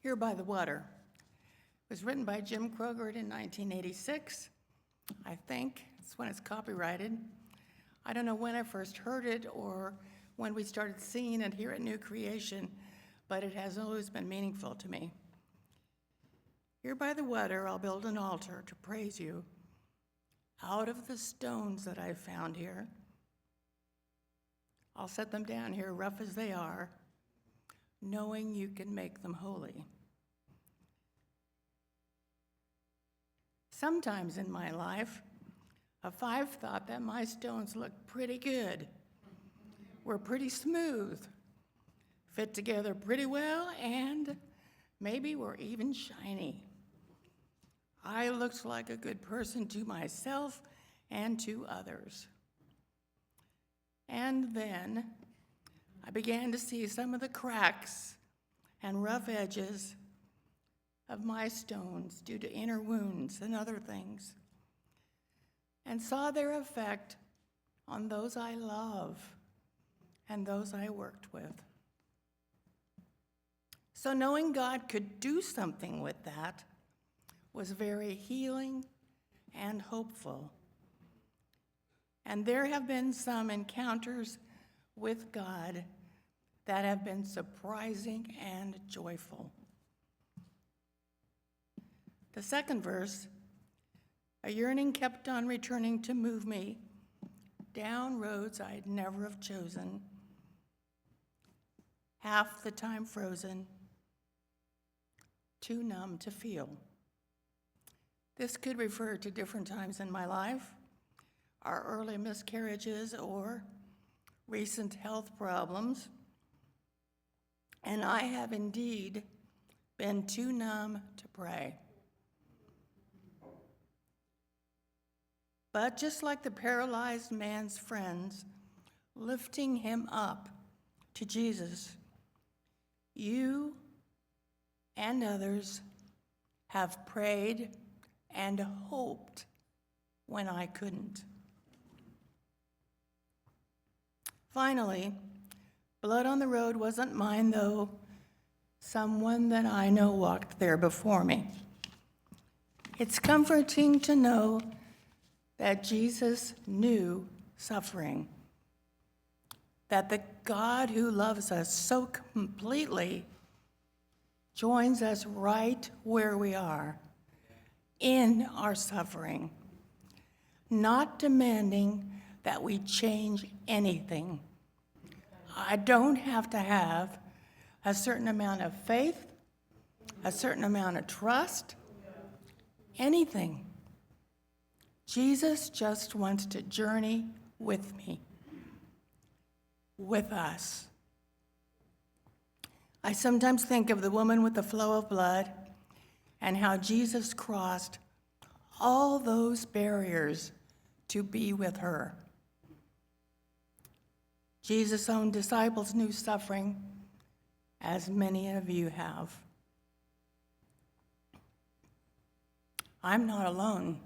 Here by the Water. It was written by Jim Kroger in 1986. I think it's when it's copyrighted. I don't know when I first heard it or when we started singing it here at New Creation, but it has always been meaningful to me. Here by the water, I'll build an altar to praise you out of the stones that I've found here. I'll set them down here, rough as they are, knowing you can make them holy. Sometimes in my life, I've thought that my stones look pretty good, were pretty smooth, fit together pretty well, and maybe were even shiny. I looked like a good person to myself and to others. And then I began to see some of the cracks and rough edges of my stones due to inner wounds and other things, and saw their effect on those I love and those I worked with. So knowing God could do something with that was very healing and hopeful. And there have been some encounters with God that have been surprising and joyful. The second verse, a yearning kept on returning to move me down roads I'd never have chosen, half the time frozen, too numb to feel. This could refer to different times in my life, our early miscarriages or recent health problems, and I have indeed been too numb to pray. But just like the paralyzed man's friends, lifting him up to Jesus, you and others have prayed and hoped when I couldn't. Finally, blood on the road wasn't mine, though someone that I know walked there before me. It's comforting to know that Jesus knew suffering, that the God who loves us so completely joins us right where we are, in our suffering, not demanding that we change anything. I don't have to have a certain amount of faith, a certain amount of trust, anything. Jesus just wants to journey with me, with us. I sometimes think of the woman with the flow of blood and how Jesus crossed all those barriers to be with her. Jesus' own disciples knew suffering, as many of you have. I'm not alone.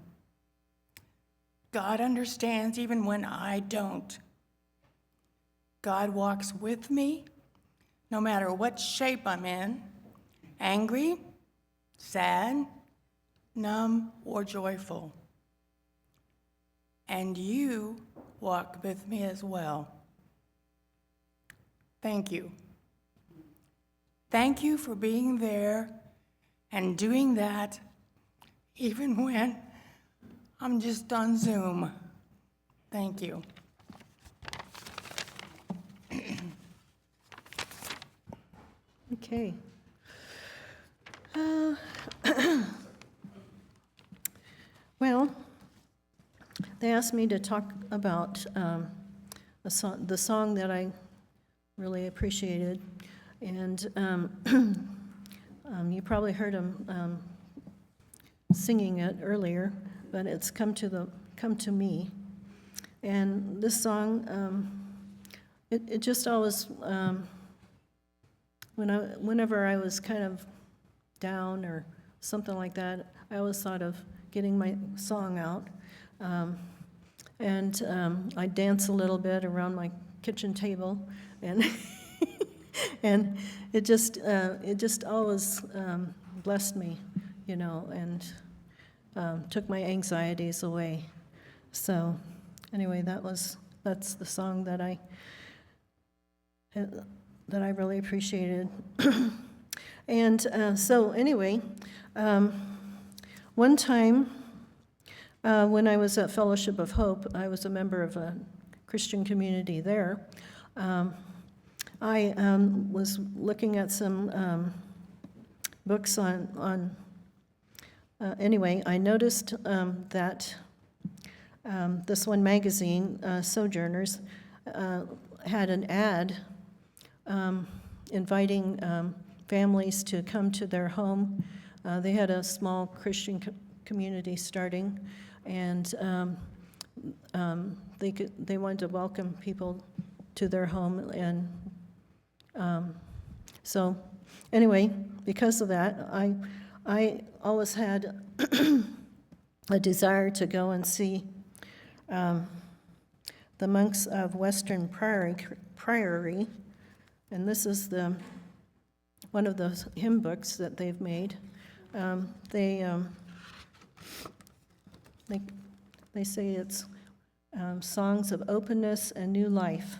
God understands even when I don't. God walks with me no matter what shape I'm in, angry, sad, numb, or joyful. And you walk with me as well. Thank you. Thank you for being there and doing that even when I'm just on Zoom. Thank you. Okay. Well, they asked me to talk about the song that I really appreciated, and you probably heard them singing it earlier, but it's Come to Me. And this song, it just always, whenever I was kind of down or something like that, I always thought of getting my song out. And I dance a little bit around my kitchen table, and And it just always blessed me, and took my anxieties away. So anyway, that's the song that I really appreciated. And so anyway, one time when I was at Fellowship of Hope, I was a member of a Christian community there. I was looking at some books on anyway, I noticed that this one magazine, Sojourners, had an ad inviting families to come to their home. They had a small Christian community starting, and they wanted to welcome people to their home. And so anyway, because of that, I always had a desire to go and see the monks of Western Priory, and this is one of those hymn books that they've made. They say it's Songs of Openness and New Life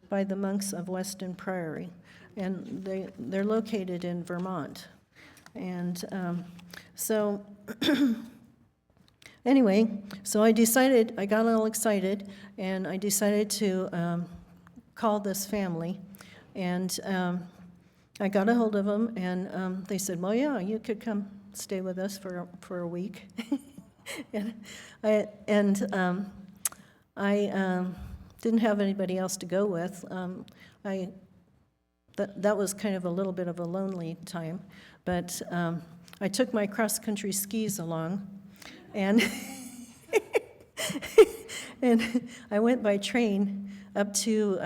by the monks of Western Priory, and they're located in Vermont. And so anyway, so I got a little excited, and I decided to call this family, and I got a hold of them, and they said, well, yeah, you could come stay with us for a week. and I didn't have anybody else to go with. That was kind of a little bit of a lonely time, but I took my cross-country skis along, and and I went by train up to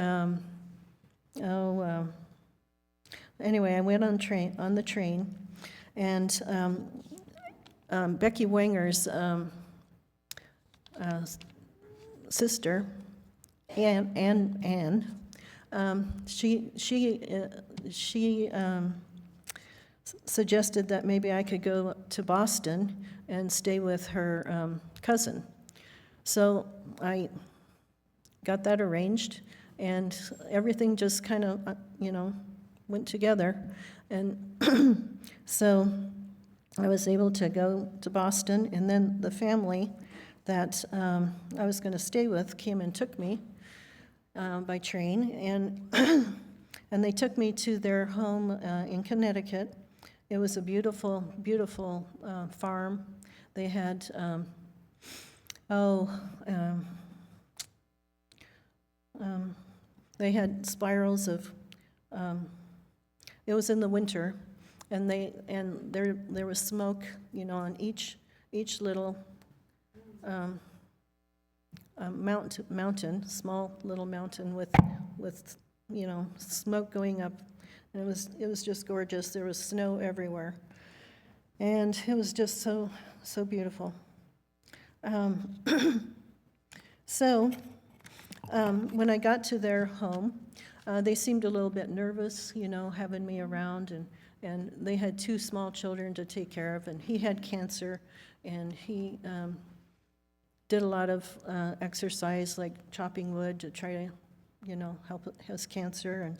anyway, I went on the train, and Becky Wanger's sister, Anne, she suggested that maybe I could go to Boston and stay with her cousin. So I got that arranged, and everything just kind of, went together. And so I was able to go to Boston, and then the family that I was going to stay with came and took me by train, and they took me to their home in Connecticut. It was a beautiful, beautiful farm. They had, they had spirals of, it was in the winter, and there was smoke, on each little mountain, small little mountain with smoke going up, and it was just gorgeous. There was snow everywhere, and it was just so beautiful. So when I got to their home, they seemed a little bit nervous, having me around, and they had 2 small children to take care of, and he had cancer, and he did a lot of exercise, like chopping wood to try to, help his cancer,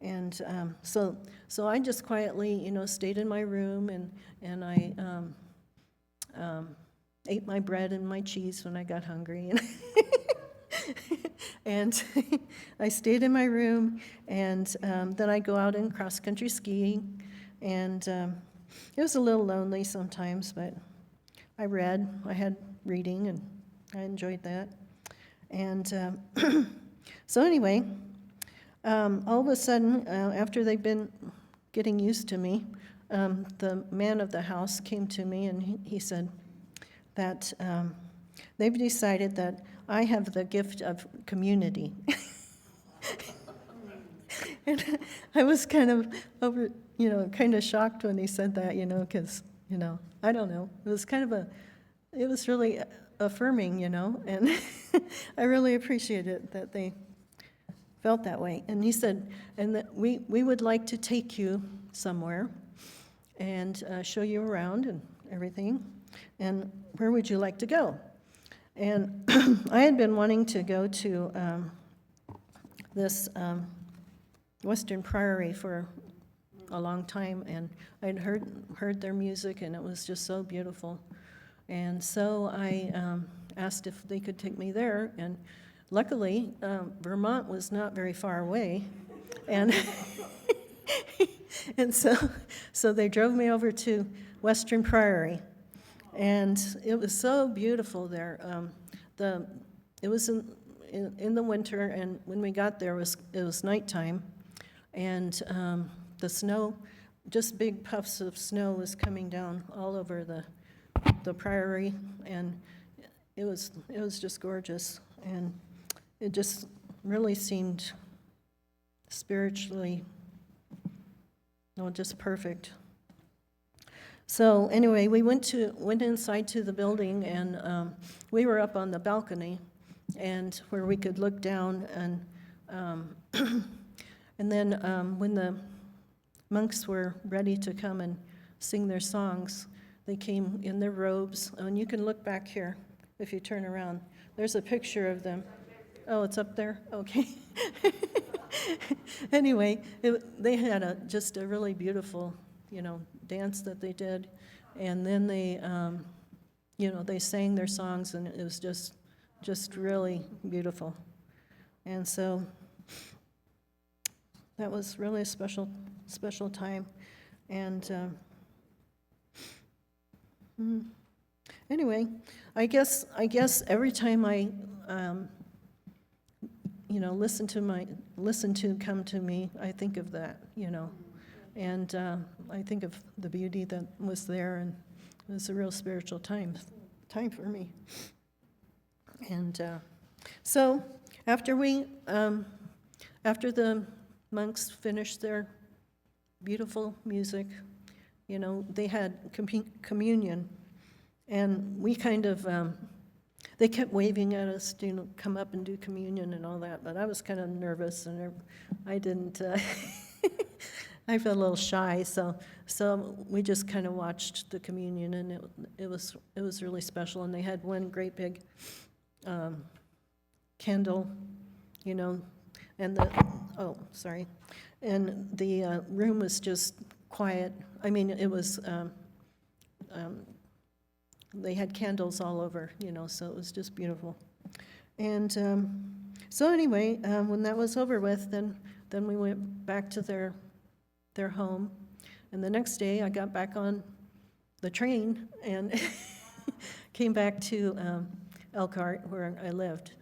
and so I just quietly, stayed in my room, and I ate my bread and my cheese when I got hungry, and I stayed in my room, and then I go out and cross-country skiing, and it was a little lonely sometimes, but I had reading, and I enjoyed that. And so anyway, all of a sudden, after they've been getting used to me, the man of the house came to me, and he said that they've decided that I have the gift of community. And I was kind of shocked when he said that, because, I don't know. It was really affirming, and I really appreciate it that they felt that way. And he said, and that we would like to take you somewhere and show you around and everything. And where would you like to go? And I had been wanting to go to this Western Priory for a long time, and I'd heard their music, and it was just so beautiful. And so I asked if they could take me there, and luckily, Vermont was not very far away, and and so they drove me over to Western Priory, and it was so beautiful there. It was in the winter, and when we got there, it was nighttime, and the snow, just big puffs of snow was coming down all over the priory, and it was just gorgeous, and it just really seemed spiritually, just perfect. So anyway, we went inside to the building, and we were up on the balcony, and where we could look down, and and then when the monks were ready to come and sing their songs, they came in their robes, and you can look back here if you turn around. There's a picture of them. Oh, it's up there? Okay. Anyway, they had just a really beautiful, dance that they did, and then they, they sang their songs, and it was just really beautiful. And so that was really a special time. And anyway, I guess every time I listen to Come to Me, I think of that, and I think of the beauty that was there, and it was a real spiritual time for me. And so after the monks finished their beautiful music, they had communion, and we kind of they kept waving at us to come up and do communion and all that, but I was kind of nervous, and I didn't. I felt a little shy, so we just kind of watched the communion, and it was really special. And they had one great big candle, and and the room was just quiet. I mean, it was. They had candles all over, so it was just beautiful. And so anyway, when that was over with, then we went back to their home. And the next day, I got back on the train and came back to Elkhart, where I lived.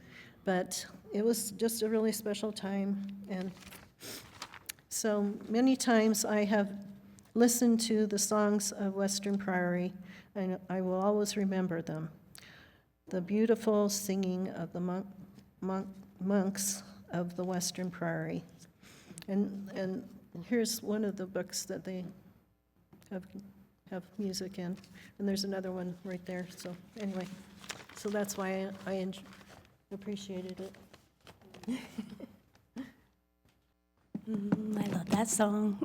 But it was just a really special time. And so many times I have listened to the songs of Western Priory, and I will always remember them. The beautiful singing of the monks of the Western Priory. And here's one of the books that they have music in, and there's another one right there. So anyway, so that's why I appreciated it. I love that song.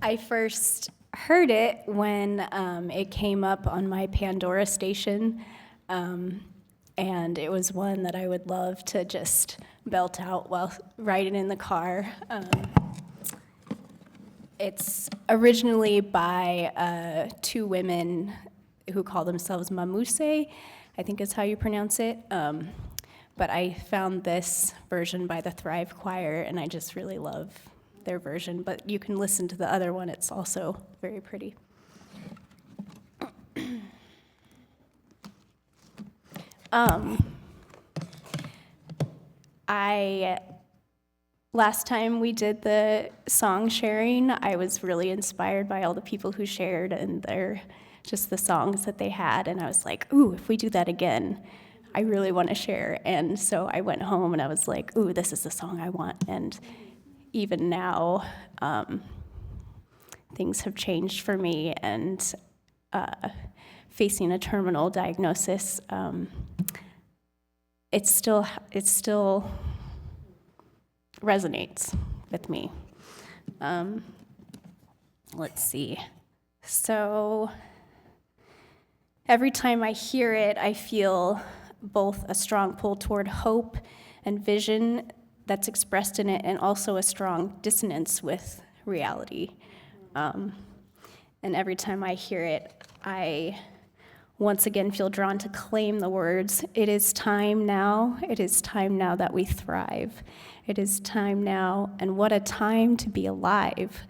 I first heard it when it came up on my Pandora station, and it was one that I would love to just belt out while riding in the car. It's originally by two women who call themselves Mamuse, I think is how you pronounce it. But I found this version by the Thrive Choir, and I just really love their version. But you can listen to the other one. It's also very pretty. Last time we did the song sharing, I was really inspired by all the people who shared and just the songs that they had, and I was like, ooh, if we do that again, I really want to share. And so I went home and I was like, ooh, this is the song I want. And even now, things have changed for me, and facing a terminal diagnosis, it still resonates with me. Let's see. So every time I hear it, I feel both a strong pull toward hope and vision that's expressed in it, and also a strong dissonance with reality. And every time I hear it, I once again feel drawn to claim the words, "It is time now, it is time now that we thrive. It is time now, and what a time to be alive."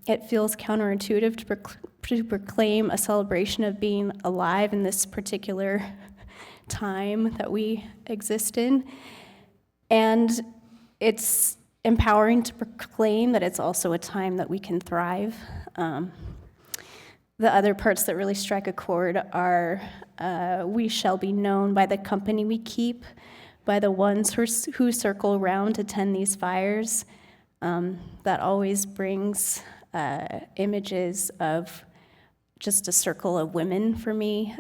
It feels counterintuitive to proclaim a celebration of being alive in this particular time that we exist in. And it's empowering to proclaim that it's also a time that we can thrive. The other parts that really strike a chord are, we shall be known by the company we keep, by the ones who circle around to tend these fires. That always brings images of just a circle of women for me,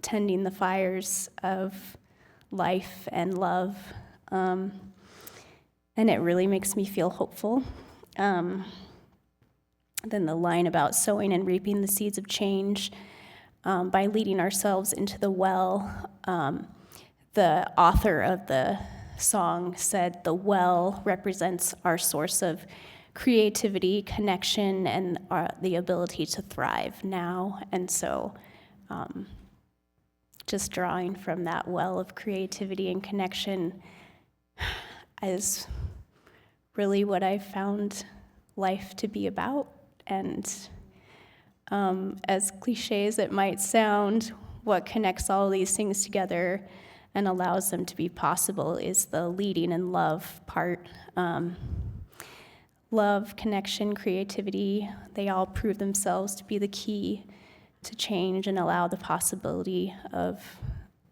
tending the fires of life and love. And it really makes me feel hopeful. Then the line about sowing and reaping the seeds of change by leading ourselves into the well. The author of the song said the well represents our source of creativity, connection, and the ability to thrive now. And so just drawing from that well of creativity and connection is really what I found life to be about. And as cliche as it might sound, what connects all of these things together and allows them to be possible is the leading and love part. Love, connection, creativity, they all prove themselves to be the key to change and allow the possibility of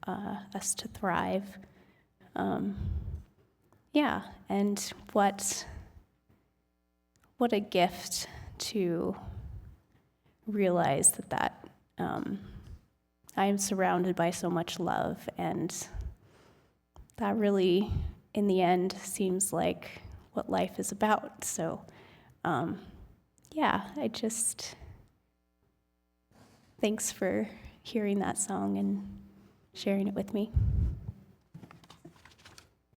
us to thrive. And what a gift to realize that I am surrounded by so much love, and that really, in the end, seems like what life is about. So, thanks for hearing that song and sharing it with me.